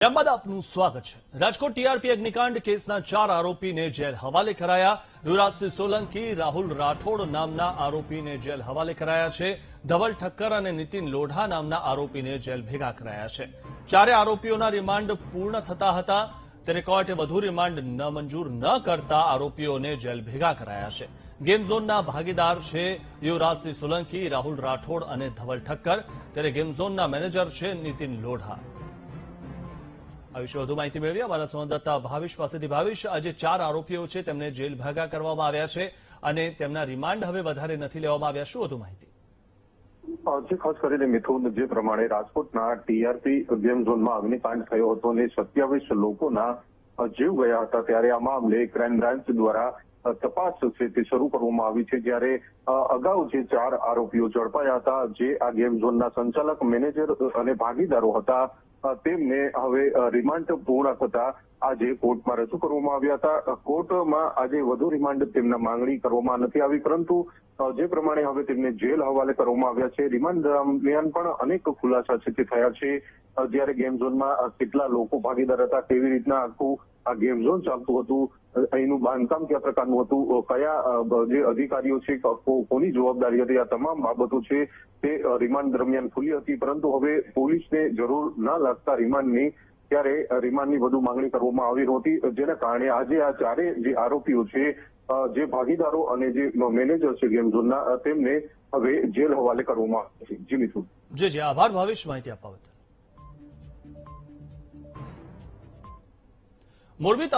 ત્યારબાદ આપનું સ્વાગત છે। રાજકોટ ટીઆરપી અગ્નિકાંડ કેસના 4 આરોપીને જેલ હવાલે કરાયા। યુવરાજસિંહ સોલંકી, રાહુલ રાઠોડ નામના આરોપીને જેલ હવાલે કરાયા છે। ધવલ ઠક્કર અને નીતિન લોઢા નામના આરોપીને જેલ ભેગા કરાયા છે। ચારે આરોપીઓના રિમાન્ડ પૂર્ણ થતા હતા, ત્યારે કોર્ટે વધુ રિમાન્ડ મંજૂર ન કરતા આરોપીઓને જેલ ભેગા કરાયા છે। ગેમ ઝોનના ભાગીદાર છે યુવરાજસિંહ સોલંકી, રાહુલ રાઠોડ અને ધવલ ઠક્કર, ત્યારે ગેમ ઝોનના મેનેજર છે નીતિન લોઢા। આ વિશે વધુ માહિતી મેળવી અમારા સંવાદદાતા ભાવિશ પાસેથી। ભાવિશ, આજે 4 આરોપીઓ છે તેમને જેલ ભેગા કરવામાં આવ્યા છે અને તેમના રિમાન્ડ હવે વધારે નથી લેવામાં આવ્યા, શું વધુ માહિતી? ખાસ કરીને મિથુન, જે પ્રમાણે રાજકોટના ટીઆરપી ગેમ ઝોનમાં અગ્નિકાંડ થયો હતો અને 27 લોકોના જીવ ગયા હતા, ત્યારે આ મામલે ક્રાઇમ બ્રાન્ચ દ્વારા તપાસ છે તે શરૂ કરવામાં આવી છે। જ્યારે અગાઉ જે 4 આરોપીઓ ઝડપાયા હતા, જે આ ગેમ ઝોનના સંચાલક, મેનેજર અને ભાગીદારો હતા, તેમને હવે રિમાન્ડ પૂર્ણ થતા આજે કોર્ટમાં રજૂ કરવામાં આવ્યા હતા। કોર્ટમાં આજે વધુ રિમાન્ડ તેમના માંગણી કરવામાં નથી આવી, પરંતુ જે પ્રમાણે હવે તેમને જેલ હવાલે કરવામાં આવ્યા છે। રિમાન્ડ દરમિયાન પણ અનેક ખુલાસા છે તે થયા છે। જ્યારે ગેમ ઝોનમાં કેટલા લોકો ભાગીદાર હતા, કેવી રીતના આખું આ ગેમ ઝોન ચાલતું હતું, અહીંનું બાંધકામ કયા પ્રકારનું હતું, કયા જે અધિકારીઓ છે, કોની જવાબદારી હતી, આ તમામ બાબતો છે તે રિમાન્ડ દરમિયાન ખુલી હતી। પરંતુ હવે પોલીસને જરૂર ન લાગતા રિમાન્ડની, ત્યારે રિમાન્ડની વધુ માંગણી કરવામાં આવી નહોતી, જેના કારણે આજે આ ચારે જે આરોપીઓ છે, જે ભાગીદારો અને જે મેનેજર છે ગેમ ઝોનના, તેમને હવે જેલ હવાલે કરવામાં આવે છે। જી મિથુન। જી, આભાર ભાવિશ માહિતી આપવા બદલ। મોરબી